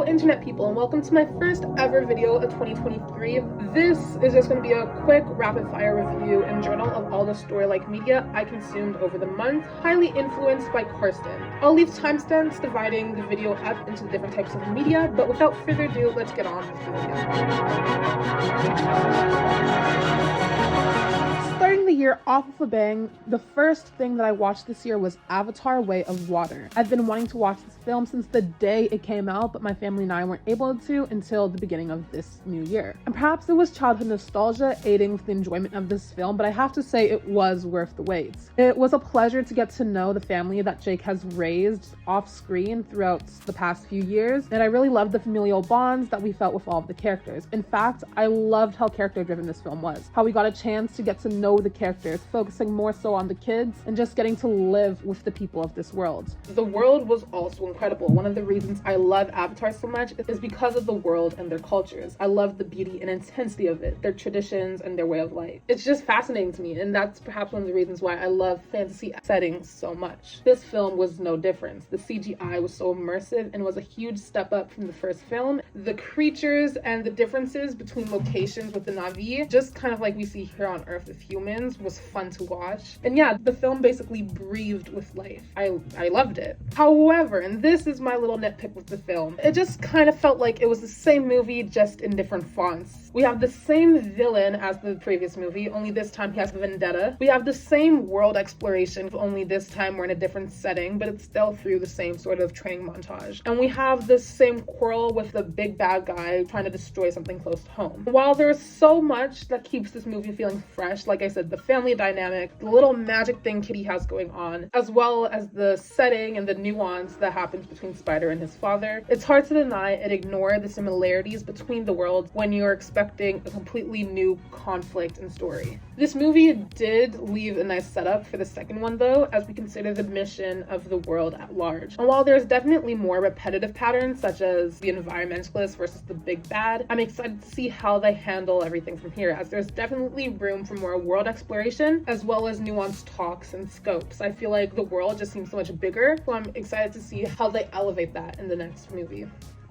internet people, and welcome to my first ever video of 2023. This is just going to be a quick rapid fire review and journal of all the story-like media I consumed over the month, highly influenced by Karsten. I'll leave timestamps dividing the video up into different types of media, but without further ado, let's get on with the video. Starting the year off with a bang, the first thing that I watched this year was Avatar: Way of Water. I've been wanting to watch this film since the day it came out, but my family and I weren't able to until the beginning of this new year. And perhaps it was childhood nostalgia aiding with the enjoyment of this film, but I have to say it was worth the wait. It was a pleasure to get to know the family that Jake has raised off screen throughout the past few years, and I really loved the familial bonds that we felt with all of the characters. In fact, I loved how character-driven this film was, how we got a chance to get to know the characters, focusing more so on the kids and just getting to live with the people of this world. The world was also incredible. One of the reasons I love Avatar so much is because of the world and their cultures. I love the beauty and intensity of it, their traditions and their way of life. It's just fascinating to me, and that's perhaps one of the reasons why I love fantasy settings so much. This film was no different. The CGI was so immersive and was a huge step up from the first film. The creatures and the differences between locations with the Na'vi, just kind of like we see here on Earth with humans, was fun to watch. And yeah, the film basically breathed with life. I loved it. However, and this is my little nitpick with the film, it just kind of felt like it was the same movie, just in different fonts. We have the same villain as the previous movie, only this time he has a vendetta. We have the same world exploration, only this time we're in a different setting, but it's still through the same sort of training montage. And we have the same quarrel with the big bad guy trying to destroy something close to home. While there's so much that keeps this movie feeling fresh, like I said, the family dynamic, the little magic thing Kitty has going on, as well as the setting and the nuance that happens between Spider and his father, it's hard to deny and ignore the similarities between the worlds when you're expecting a completely new conflict and story. This movie did leave a nice setup for the second one though, as we consider the mission of the world at large. And while there's definitely more repetitive patterns, such as the environmentalist versus the big bad, I'm excited to see how they handle everything from here, as there's definitely room for more world exploration, as well as nuanced talks and scopes. I feel like the world just seems so much bigger, so I'm excited to see how they elevate that in the next movie.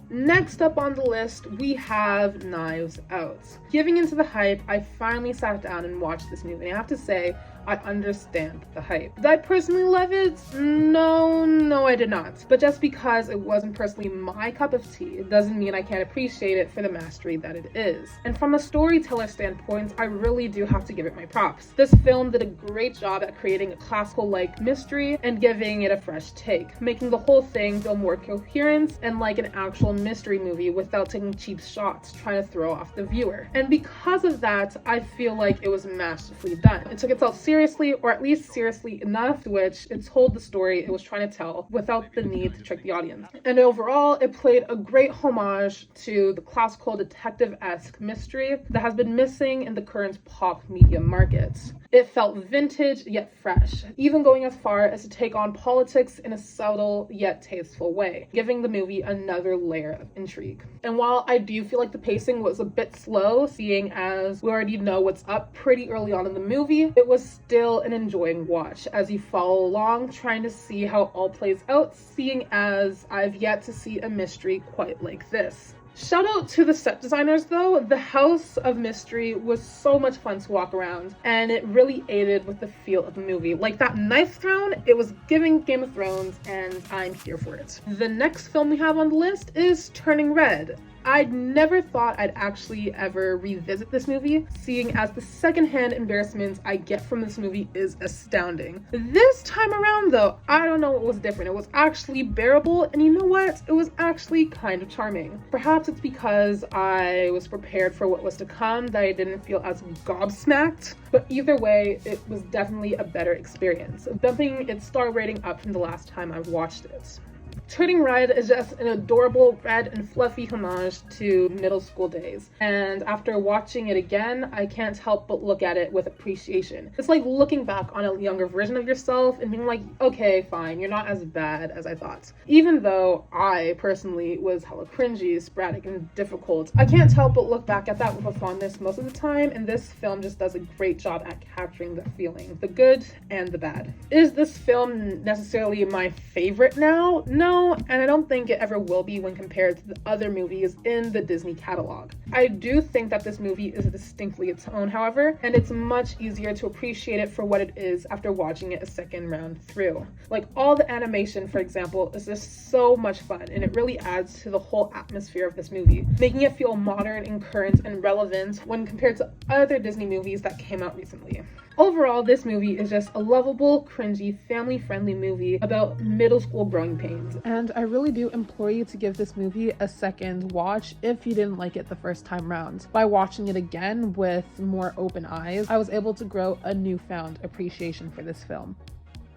Next up on the list, we have Knives Out. Giving into the hype, I finally sat down and watched this movie, and I have to say, I understand the hype. Did I personally love it? No, I did not. But just because it wasn't personally my cup of tea, it doesn't mean I can't appreciate it for the mastery that it is. And from a storyteller standpoint, I really do have to give it my props. This film did a great job at creating a classical-like mystery and giving it a fresh take, making the whole thing feel more coherent and like an actual mystery movie without taking cheap shots trying to throw off the viewer. And because of that, I feel like it was masterfully done. It took itself seriously, or at least seriously enough to which it told the story it was trying to tell without the need to trick the audience. And overall, it played a great homage to the classical detective-esque mystery that has been missing in the current pop media market. It felt vintage yet fresh, even going as far as to take on politics in a subtle yet tasteful way, giving the movie another layer of intrigue. And while I do feel like the pacing was a bit slow, seeing as we already know what's up pretty early on in the movie, it was still an enjoying watch as you follow along, trying to see how all plays out, seeing as I've yet to see a mystery quite like this. Shout out to the set designers though. The House of Mystery was so much fun to walk around, and it really aided with the feel of the movie. Like that knife throne, it was giving Game of Thrones, and I'm here for it. The next film we have on the list is Turning Red. I'd never thought I'd actually ever revisit this movie, seeing as the secondhand embarrassment I get from this movie is astounding. This time around though, I don't know what was different. It was actually bearable, and you know what? It was actually kind of charming. Perhaps it's because I was prepared for what was to come that I didn't feel as gobsmacked, but either way, it was definitely a better experience, bumping its star rating up from the last time I watched it. Turning Red is just an adorable red and fluffy homage to middle school days, and after watching it again, I can't help but look at it with appreciation. It's like looking back on a younger version of yourself and being like, okay, fine, you're not as bad as I thought. Even though I personally was hella cringy, sporadic, and difficult, I can't help but look back at that with a fondness most of the time, and this film just does a great job at capturing that feeling, the good and the bad. Is this film necessarily my favorite now? No, and I don't think it ever will be when compared to the other movies in the Disney catalog. I do think that this movie is distinctly its own, however, and it's much easier to appreciate it for what it is after watching it a second round through. Like, all the animation, for example, is just so much fun, and it really adds to the whole atmosphere of this movie, making it feel modern and current and relevant when compared to other Disney movies that came out recently. Overall, this movie is just a lovable, cringy, family-friendly movie about middle school growing pains. And I really do implore you to give this movie a second watch if you didn't like it the first time round. By watching it again with more open eyes, I was able to grow a newfound appreciation for this film.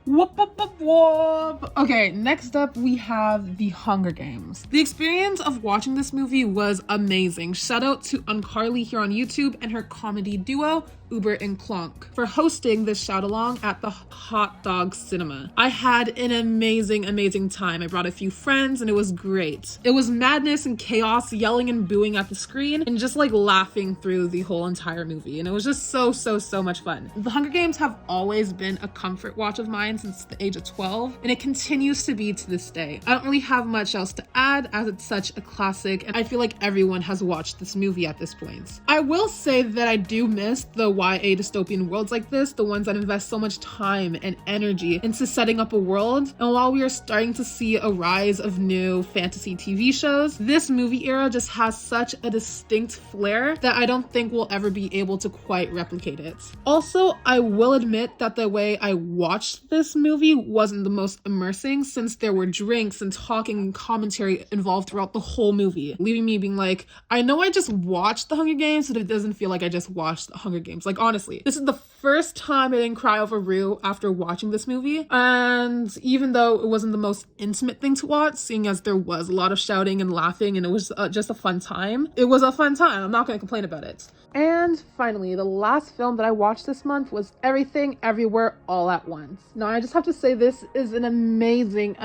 Whoop, whoop, whoop, whoop. Okay, next up we have The Hunger Games. The experience of watching this movie was amazing. Shout out to Uncarly here on YouTube and her comedy duo, Uber and Clonk, for hosting this shout along at the Hot Dog Cinema. I had an amazing time. I brought a few friends and it was great. It was madness and chaos, yelling and booing at the screen, and just like laughing through the whole entire movie. And it was just so much fun. The Hunger Games have always been a comfort watch of mine since the age of 12, and it continues to be to this day. I don't really have much else to add as it's such a classic, and I feel like everyone has watched this movie at this point. I will say that I do miss the YA dystopian worlds like this, the ones that invest so much time and energy into setting up a world. And while we are starting to see a rise of new fantasy TV shows, this movie era just has such a distinct flair that I don't think we'll ever be able to quite replicate it. Also, I will admit that the way I watched this movie wasn't the most immersing, since there were drinks and talking and commentary involved throughout the whole movie, leaving me being like, I know I just watched The Hunger Games, but it doesn't feel like I just watched The Hunger Games. Like, honestly, this is the first time I didn't cry over Rue after watching this movie, and even though it wasn't the most intimate thing to watch, seeing as there was a lot of shouting and laughing and it was just a fun time, it was a fun time. I'm not going to complain about it. And finally, the last film that I watched this month was Everything Everywhere All at Once. Now, I just have to say this is an amazing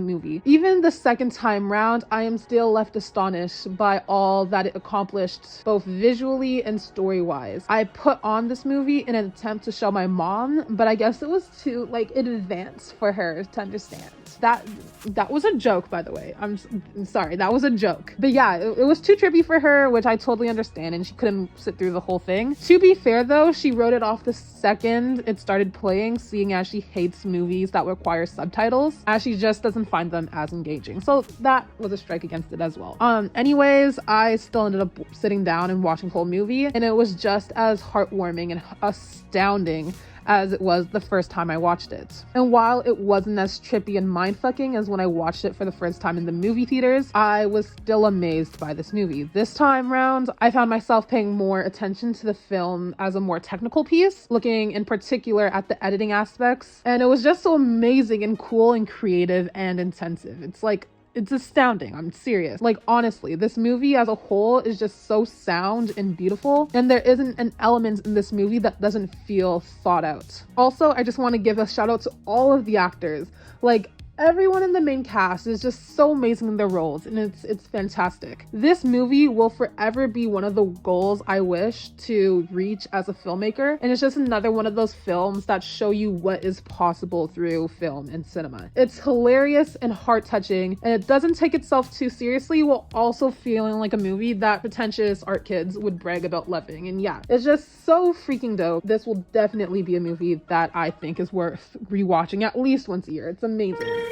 movie. Even the second time round, I am still left astonished by all that it accomplished, both visually and story-wise. I put on this movie in an attempt to show my mom, but I guess it was too, like, in advance for her to understand. That was a joke, by the way. I'm sorry, that was a joke. But yeah, it was too trippy for her, which I totally understand, and she couldn't sit through the whole thing. To be fair though, she wrote it off the second it started playing, seeing as she hates movies that require subtitles, as she just doesn't find them as engaging. So that was a strike against it as well. Anyways, I still ended up sitting down and watching the whole movie, and it was just as heartwarming and astounding as it was the first time I watched it. And while it wasn't as trippy and mindfucking as when I watched it for the first time in the movie theaters, I was still amazed by this movie. This time round, I found myself paying more attention to the film as a more technical piece, looking in particular at the editing aspects, and it was just so amazing and cool and creative and intensive. It's astounding. I'm serious. Like, honestly, this movie as a whole is just so sound and beautiful, and there isn't an element in this movie that doesn't feel thought out. Also, I just want to give a shout out to all of the actors. Like, everyone in the main cast is just so amazing in their roles, and it's fantastic. This movie will forever be one of the goals I wish to reach as a filmmaker, and it's just another one of those films that show you what is possible through film and cinema. It's hilarious and heart-touching, and it doesn't take itself too seriously while also feeling like a movie that pretentious art kids would brag about loving. And yeah, it's just so freaking dope. This will definitely be a movie that I think is worth rewatching at least once a year. It's amazing.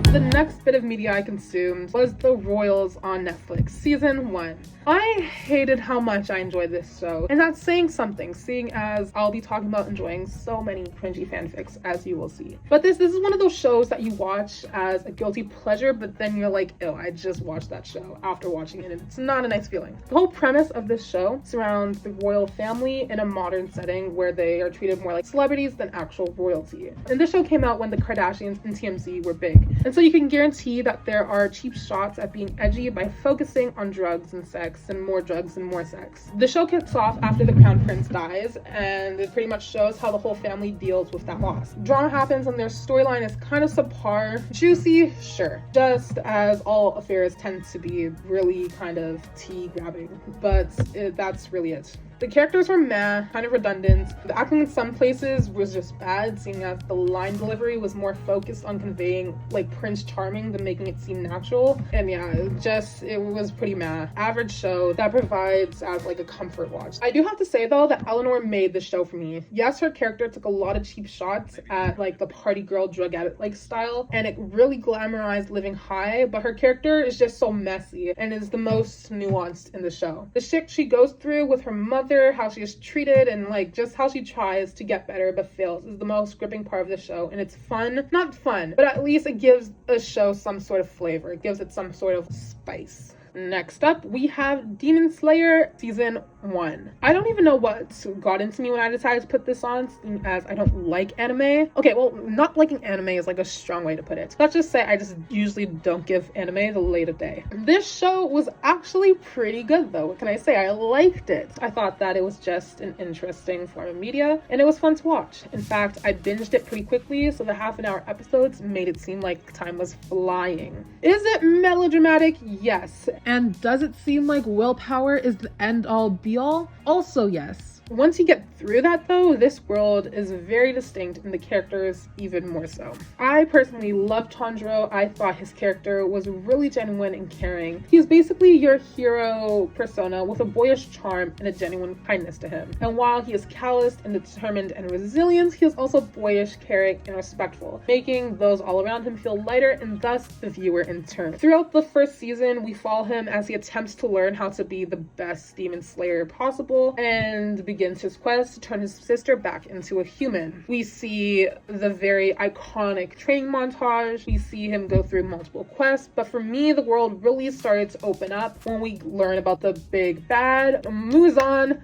The next bit of media I consumed was The Royals on Netflix, season 1. I hated how much I enjoyed this show, and that's saying something, seeing as I'll be talking about enjoying so many cringy fanfics, as you will see. But this is one of those shows that you watch as a guilty pleasure, but then you're like, ew, I just watched that show after watching it, and it's not a nice feeling. The whole premise of this show surrounds the royal family in a modern setting where they are treated more like celebrities than actual royalty. And this show came out when the Kardashians and TMZ were big, and so you can guarantee that there are cheap shots at being edgy by focusing on drugs and sex and more drugs and more sex. The show kicks off after the crown prince dies, and it pretty much shows how the whole family deals with that loss. Drama happens and their storyline is kind of subpar. Juicy, sure. Just as all affairs tend to be, really kind of tea grabbing, but that's really it. The characters were meh, kind of redundant. The acting in some places was just bad, seeing as the line delivery was more focused on conveying like Prince Charming than making it seem natural. And yeah, it was pretty meh. Average show that provides as like a comfort watch. I do have to say though that Eleanor made the show for me. Yes, her character took a lot of cheap shots at like the party girl drug addict like style, and it really glamorized living high, but her character is just so messy and is the most nuanced in the show. The shit she goes through with her mother, how she is treated, and like just how she tries to get better but fails is the most gripping part of the show. And it's fun, not fun, but at least it gives a show some sort of flavor. It gives it some sort of spice. Next up, we have Demon Slayer Season 1. I don't even know what got into me when I decided to put this on, as I don't like anime. Okay, well, not liking anime is like a strong way to put it. Let's just say I just usually don't give anime the light of day. This show was actually pretty good though. What can I say? I liked it. I thought that it was just an interesting form of media, and it was fun to watch. In fact, I binged it pretty quickly, so the half-an-hour episodes made it seem like time was flying. Is it melodramatic? Yes. And does it seem like willpower is the end-all be-all? Also yes. Once you get through that though, this world is very distinct and the characters even more so. I personally loved Tanjiro. I thought his character was really genuine and caring. He's basically your hero persona with a boyish charm and a genuine kindness to him. And while he is calloused and determined and resilient, he is also boyish, caring, and respectful, making those all around him feel lighter and thus the viewer in turn. Throughout the first season, we follow him as he attempts to learn how to be the best demon slayer possible and begins his quest to turn his sister back into a human. We see the very iconic training montage. We see him go through multiple quests, but for me, the world really started to open up when we learn about the big bad, Muzan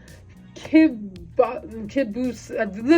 Kibus,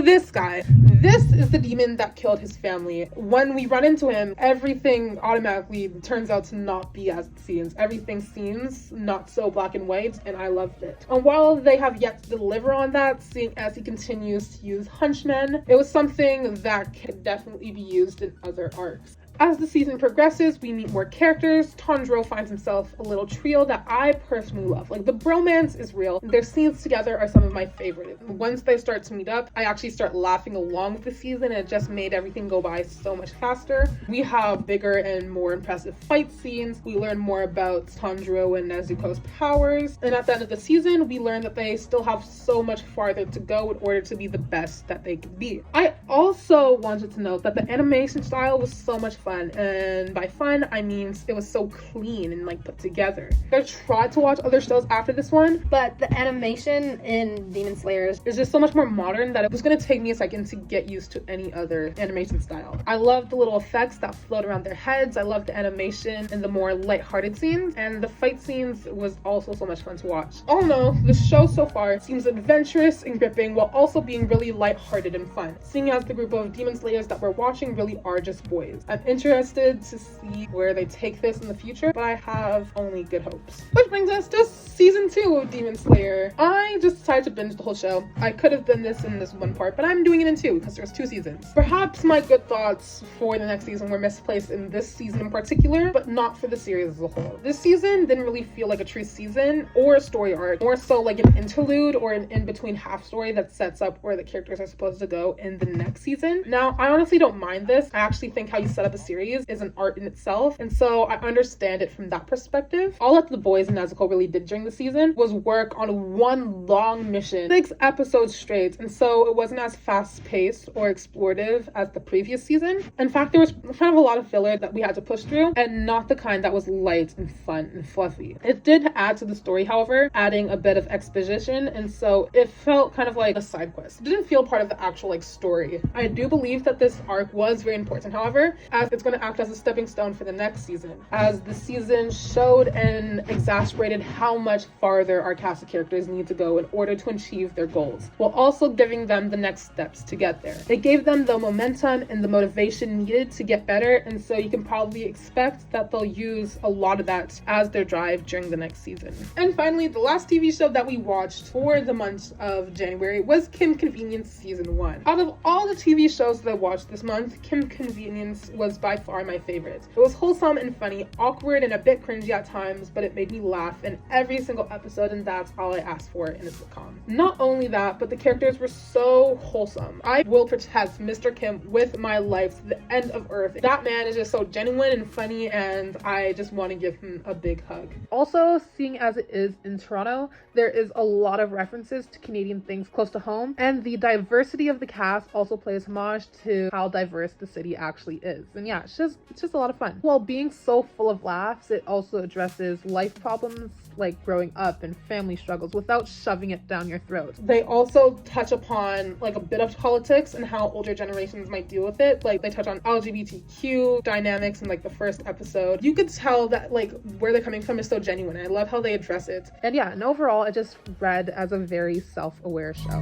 this guy. This is the demon that killed his family. When we run into him, everything automatically turns out to not be as it seems. Everything seems not so black and white, and I loved it. And while they have yet to deliver on that, seeing as he continues to use hunchmen, it was something that could definitely be used in other arcs. As the season progresses, we meet more characters. Tanjiro finds himself a little trio that I personally love. Like, the bromance is real. Their scenes together are some of my favorite. Once they start to meet up, I actually start laughing along with the season, and it just made everything go by so much faster. We have bigger and more impressive fight scenes. We learn more about Tanjiro and Nezuko's powers. And at the end of the season, we learn that they still have so much farther to go in order to be the best that they could be. I also wanted to note that the animation style was so much fun, and by fun I mean it was so clean and like put together. I tried to watch other shows after this one, but the animation in Demon Slayer is just so much more modern that it was going to take me a second to get used to any other animation style. I love the little effects that float around their heads. I love the animation and the more lighthearted scenes, and the fight scenes was also so much fun to watch. All in all, the show so far seems adventurous and gripping while also being really lighthearted and fun, seeing as the group of Demon Slayers that we're watching really are just boys. I'm interested to see where they take this in the future, but I have only good hopes. Which brings us to season 2 of Demon Slayer. I just decided to binge the whole show. I could have done this in this one part, but I'm doing it in 2 because there's 2 seasons. Perhaps my good thoughts for the next season were misplaced in this season in particular, but not for the series as a whole. This season didn't really feel like a true season or a story arc, more so like an interlude or an in-between half story that sets up where the characters are supposed to go in the next season. Now, I honestly don't mind this. I actually think how you set up a series is an art in itself, and so I understand it from that perspective. All that the boys and Nezuko really did during the season was work on one long mission, 6 episodes straight, and so it wasn't as fast-paced or explorative as the previous season. In fact, there was kind of a lot of filler that we had to push through, and not the kind that was light and fun and fluffy. It did add to the story, however, adding a bit of exposition, and so it felt kind of like a side quest. It didn't feel part of the actual story. I do believe that this arc was very important, however, as it's going to act as a stepping stone for the next season, as the season showed and exacerbated how much farther our cast of characters need to go in order to achieve their goals, while also giving them the next steps to get there. It gave them the momentum and the motivation needed to get better, and so you can probably expect that they'll use a lot of that as their drive during the next season. And finally, the last TV show that we watched for the month of January was Kim Convenience Season 1. Out of all the TV shows that I watched this month, Kim Convenience was by far my favorite. It was wholesome and funny, awkward and a bit cringy at times, but it made me laugh in every single episode, and that's all I asked for in a sitcom. Not only that, but the characters were so wholesome. I will protect Mr. Kim with my life to the end of earth. That man is just so genuine and funny, and I just want to give him a big hug. Also, seeing as it is in Toronto, there is a lot of references to Canadian things close to home, and the diversity of the cast also plays homage to how diverse the city actually is. And yeah, it's just a lot of fun. While being so full of laughs, it also addresses life problems like growing up and family struggles without shoving it down your throat. They also touch upon like a bit of politics and how older generations might deal with it. Like they touch on LGBTQ dynamics in like the first episode. You could tell that like where they're coming from is so genuine. I love how they address it. And yeah, and overall it just read as a very self-aware show.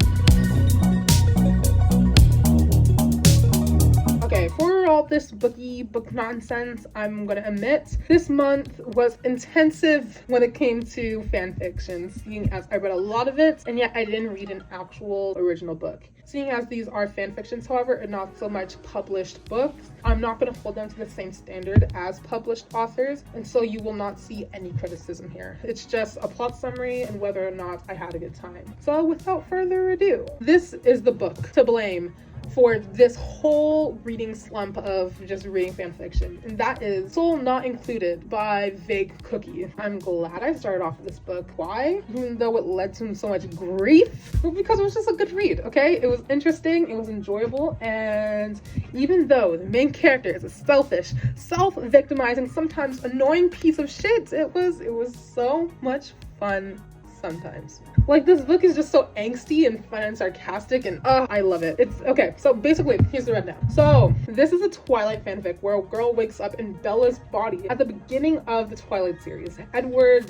Okay, for all this book nonsense, I'm gonna admit this month was intensive when it came to fan fiction, seeing as I read a lot of it, and yet I didn't read an actual original book. Seeing as these are fan fictions, however, and not so much published books, I'm not going to hold them to the same standard as published authors, and so you will not see any criticism here. It's just a plot summary and whether or not I had a good time. So without further ado, this is the book to blame for this whole reading slump of just reading fan fiction, and that is Soul Not Included by Vague Cookie. I'm glad I started off with this book. Why? Even though it led to so much grief? Well, because it was just a good read, okay? It was interesting, it was enjoyable, and even though the main character is a selfish, self-victimizing, sometimes annoying piece of shit, it was so much fun sometimes. Like, this book is just so angsty and fun and sarcastic, and I love it. It's okay. So basically, here's the rundown. So this is a Twilight fanfic where a girl wakes up in Bella's body at the beginning of the Twilight series. Edward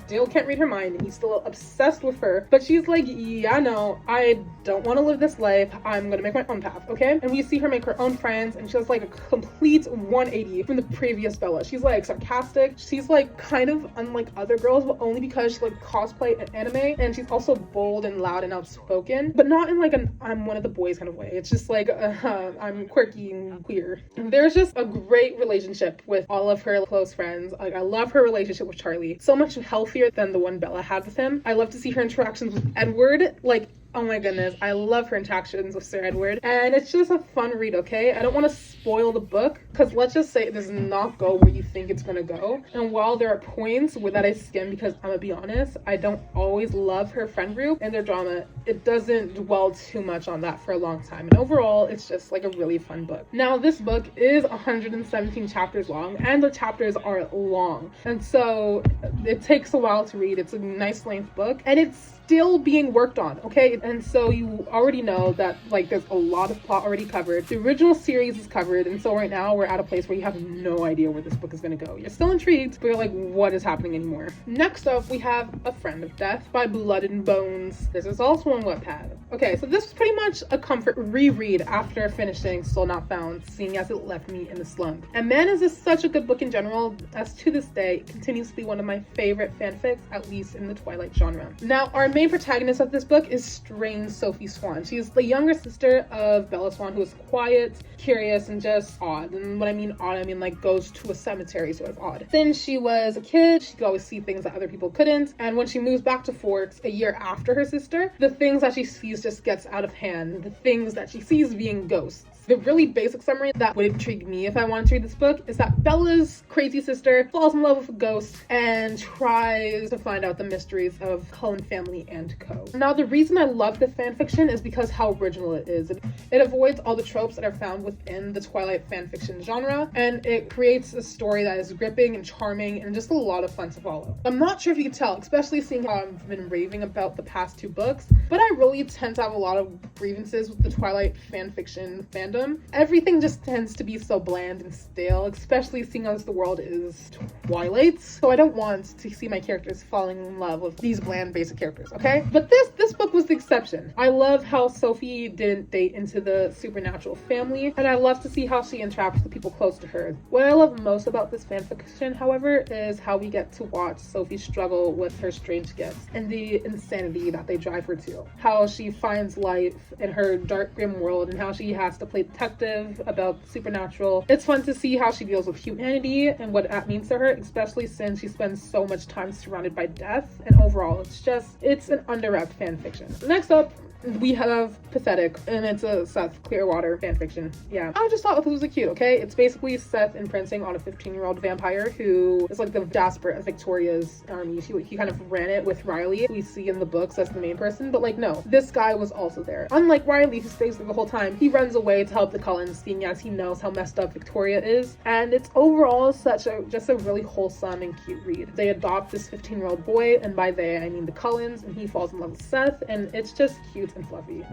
still can't read her mind, and he's still obsessed with her, but she's like, yeah, no, I don't want to live this life. I'm gonna make my own path, okay? And we see her make her own friends, and she has like a complete 180 from the previous Bella. She's like sarcastic, she's like kind of unlike other girls, but only because she like cosplay and anime, and she's also bold and loud and outspoken, but not in like an I'm one of the boys kind of way. It's just like I'm quirky and queer. And there's just a great relationship with all of her close friends. Like, I love her relationship with Charlie, so much healthier than the one Bella had with him. I love to see her interactions with Edward. Like, oh my goodness, I love her interactions with Sir Edward, and it's just a fun read, okay? I don't want to spoil the book, because let's just say it does not go where you think it's gonna go, and while there are points where that I skim, because I'm gonna be honest, I don't always love her friend group and their drama, it doesn't dwell too much on that for a long time, and overall, it's just like a really fun book. Now, this book is 117 chapters long, and the chapters are long, and so it takes a while to read. It's a nice length book, and it's still being worked on, okay? And so you already know that like there's a lot of plot already covered. The original series is covered, and so right now we're at a place where you have no idea where this book is going to go. You're still intrigued, but you're like, what is happening anymore? Next up, we have A Friend of Death by Blood and Bones. This is also on Wattpad. Okay, so this was pretty much a comfort reread after finishing Soul Not Found, seeing as it left me in the slump. And man, is this such a good book in general, as to this day, it continues to be one of my favorite fanfics, at least in the Twilight genre. Now, our main protagonist of this book is strange Sophie Swan. She's the younger sister of Bella Swan, who is quiet, curious, and just odd. And when I mean odd, I mean like goes to a cemetery sort of odd. Since she was a kid, she could always see things that other people couldn't. And when she moves back to Forks a year after her sister, the things that she sees just gets out of hand. The things that she sees being ghosts. The really basic summary that would intrigue me if I wanted to read this book is that Bella's crazy sister falls in love with a ghost and tries to find out the mysteries of Cullen family and co. Now, the reason I love this fanfiction is because how original it is. It avoids all the tropes that are found within the Twilight fanfiction genre, and it creates a story that is gripping and charming and just a lot of fun to follow. I'm not sure if you can tell, especially seeing how I've been raving about the past two books, but I really tend to have a lot of grievances with the Twilight fanfiction fandom. Everything just tends to be so bland and stale, especially seeing as the world is Twilight. So I don't want to see my characters falling in love with these bland basic characters, okay? But this book was the exception. I love how Sophie didn't date into the supernatural family, and I love to see how she interacts with the people close to her. What I love most about this fanfiction, however, is how we get to watch Sophie struggle with her strange gifts and the insanity that they drive her to. How she finds life in her dark, grim world, and how she has to play detective about supernatural. It's fun to see how she deals with humanity and what that means to her, especially since she spends so much time surrounded by death. And overall, it's an underwrapped fan fiction. Next up, we have Pathetic, and it's a Seth Clearwater fanfiction. Yeah, I just thought this was cute, okay? It's basically Seth imprinting on a 15-year-old vampire who is like the Jasper of Victoria's army. He kind of ran it with Riley, we see in the books as the main person, but like, no, this guy was also there. Unlike Riley, who stays there the whole time, he runs away to help the Cullens, seeing as he knows how messed up Victoria is. And it's overall just a really wholesome and cute read. They adopt this 15-year-old boy, and by they, I mean the Cullens, and he falls in love with Seth, and it's just cute and fluffy.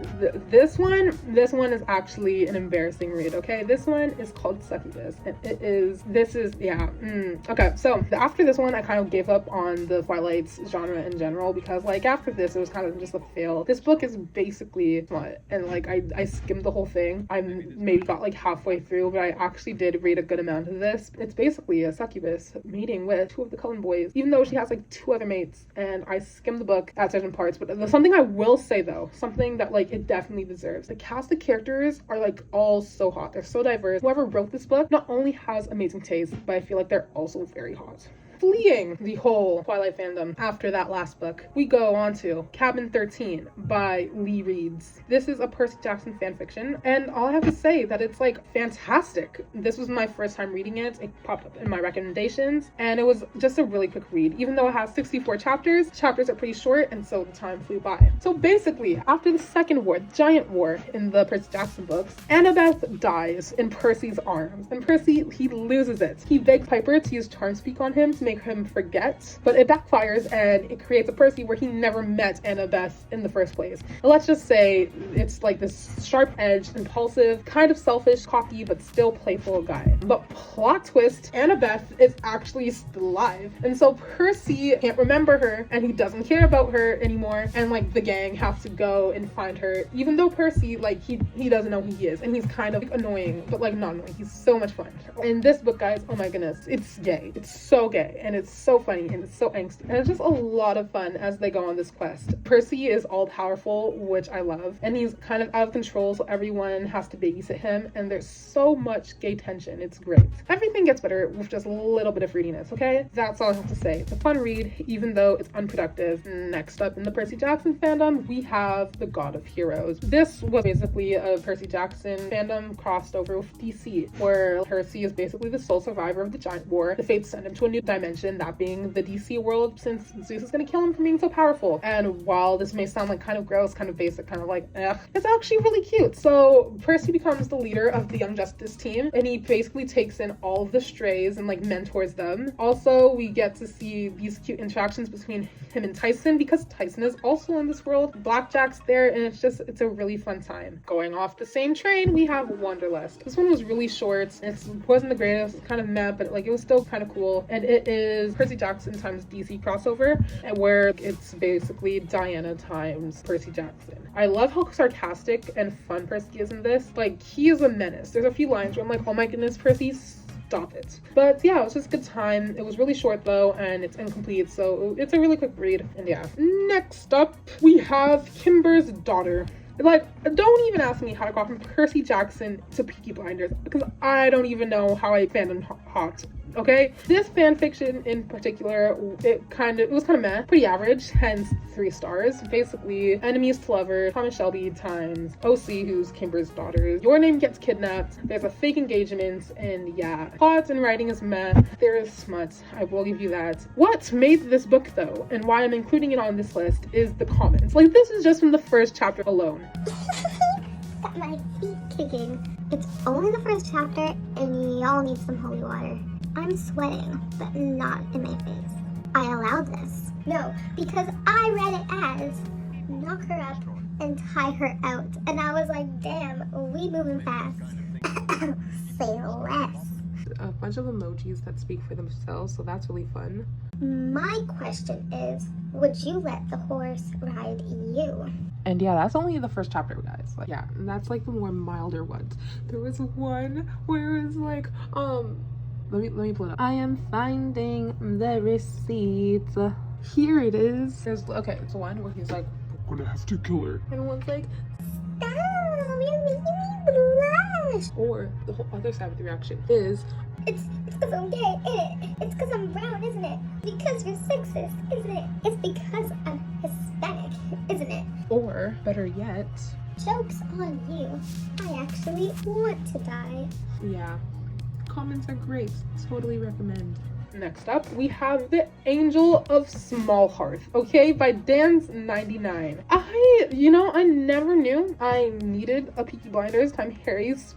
This one is actually an embarrassing read, okay? This one is called Succubus, and okay, so after this one, I kind of gave up on the Twilight's genre in general, because like after this, it was kind of just a fail. This book is basically what, and like I skimmed the whole thing. I maybe got like halfway through, but I actually did read a good amount of this. It's basically a succubus mating with two of the Cullen boys, even though she has like two other mates, and I skimmed the book at certain parts. But there's something I will say though, something that like it definitely deserves. The cast of characters are like all so hot. They're so diverse. Whoever wrote this book not only has amazing taste, but I feel like they're also very hot. Fleeing the whole Twilight fandom after that last book, we go on to Cabin 13 by Lee Reads. This is a Percy Jackson fanfiction, and all I have to say that it's like fantastic. This was my first time reading it. It popped up in my recommendations, and it was just a really quick read. Even though it has 64 chapters are pretty short, and so the time flew by. So basically, after the second war, the giant war in the Percy Jackson books, Annabeth dies in Percy's arms, and Percy, he loses it. He begs Piper to use charm speak on him to make him forget, but it backfires and it creates a Percy where he never met Annabeth in the first place. Let's just say it's like this sharp-edged, impulsive, kind of selfish, cocky, but still playful guy. But plot twist, Annabeth is actually still alive, and so Percy can't remember her, and he doesn't care about her anymore, and like the gang has to go and find her, even though Percy, like he doesn't know who he is, and he's kind of annoying, but like not annoying. He's so much fun. In this book, guys, oh my goodness, it's gay. It's so gay. And it's so funny and it's so angsty, and it's just a lot of fun as they go on this quest. Percy is all powerful, which I love, and he's kind of out of control, so everyone has to babysit him, and there's so much gay tension. It's great. Everything gets better with just a little bit of readiness, okay? That's all I have to say. It's a fun read, even though it's unproductive. Next up in the Percy Jackson fandom, we have The God of Heroes. This was basically a Percy Jackson fandom crossed over with DC, where Percy is basically the sole survivor of the giant war. The fates send him to a new dimension, that being the DC world, since Zeus is going to kill him for being so powerful. And while this may sound like kind of gross, kind of basic, kind of like it's actually really cute. So Percy becomes the leader of the Young Justice team, and he basically takes in all of the strays and like mentors them. Also, we get to see these cute interactions between him and Tyson, because Tyson is also in this world. Blackjack's there, and it's a really fun time. Going off the same train, we have Wonderlust. This one was really short. It wasn't the greatest. It was kind of meh, but like it was still kind of cool. And it is Percy Jackson times DC crossover, where it's basically Diana times Percy Jackson. I love how sarcastic and fun Percy is in this. Like, he is a menace. There's a few lines where I'm like, oh my goodness, Percy, stop it. But yeah, it was just a good time. It was really short though, and it's incomplete, so it's a really quick read. And yeah. Next up, we have Kimber's Daughter. Like, don't even ask me how to go from Percy Jackson to Peaky Blinders, because I don't even know how I fandom hot. Okay, this fan fiction in particular, it was kind of meh, pretty average, hence 3 stars. Basically, enemies to lover, Thomas Shelby times OC, who's Kimber's daughter. Your name gets kidnapped. There's a fake engagement, and yeah, plot and writing is meh. There is smut, I will give you that. What made this book though, and why I'm including it on this list, is the comments. Like, this is just from the first chapter alone. Got my feet kicking. It's only the first chapter, and y'all need some holy water. I'm sweating, but not in my face. I allowed this. No, because I read it as knock her up and tie her out. And I was like, damn, we moving fast. Say less. A bunch of emojis that speak for themselves, so that's really fun. My question is, would you let the horse ride you? And yeah, that's only the first chapter, guys. Like, yeah, and that's like the more milder ones. There was one where it was like, let me pull it up. I am finding the receipt. Here it is. It's one where he's like, I'm gonna have to kill her. And one's like, stop, you're making me blush. fish. Or the whole other side of the reaction is, It's because I'm gay, isn't it? It's because I'm brown, isn't it? Because you're sexist, isn't it? It's because I'm Hispanic, isn't it? or better yet, Joke's on you. I actually want to die. yeah, comments are great. Totally recommend. Next up, we have the Angel of Small Heath, okay, by Dan's99. I never knew I needed a Peaky Blinders time Harry's.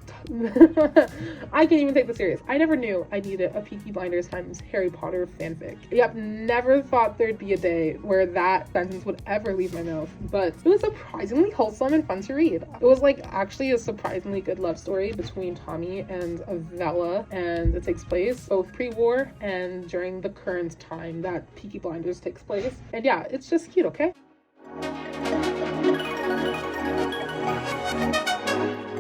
I can't even take this serious. I never knew I needed a Peaky Blinders times Harry Potter fanfic. Yep, never thought there'd be a day where that sentence would ever leave my mouth, but it was surprisingly wholesome and fun to read. It was like actually a surprisingly good love story between Tommy and Avella, and it takes place both pre-war and during the current time that Peaky Blinders takes place. And yeah, it's just cute, okay?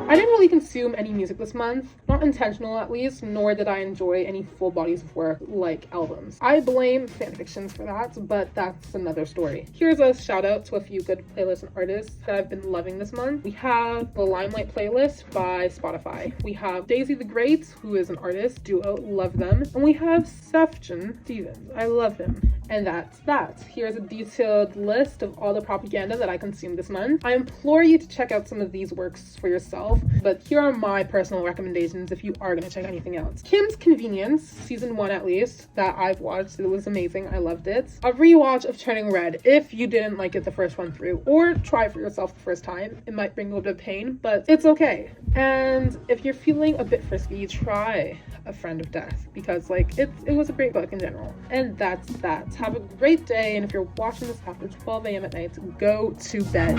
I didn't really consume any music this month, not intentional at least, nor did I enjoy any full bodies of work like albums. I blame fanfictions for that, but that's another story. Here's a shout out to a few good playlists and artists that I've been loving this month. We have the Limelight playlist by Spotify. We have Daisy the Great, who is an artist, duo, love them. And we have Seth Stevens, I love him. And that's that. Here's a detailed list of all the propaganda that I consumed this month. I implore you to check out some of these works for yourself, but here are my personal recommendations if you are going to check anything else. Kim's Convenience, season 1 at least, that I've watched. It was amazing. I loved it. A rewatch of Turning Red if you didn't like it the first run through, or try it for yourself the first time. It might bring a little bit of pain, but it's okay. And if you're feeling a bit frisky, try A Friend of Death, because it was a great book in general. And that's that. Have a great day, and if you're watching this after 12 a.m. at night, go to bed.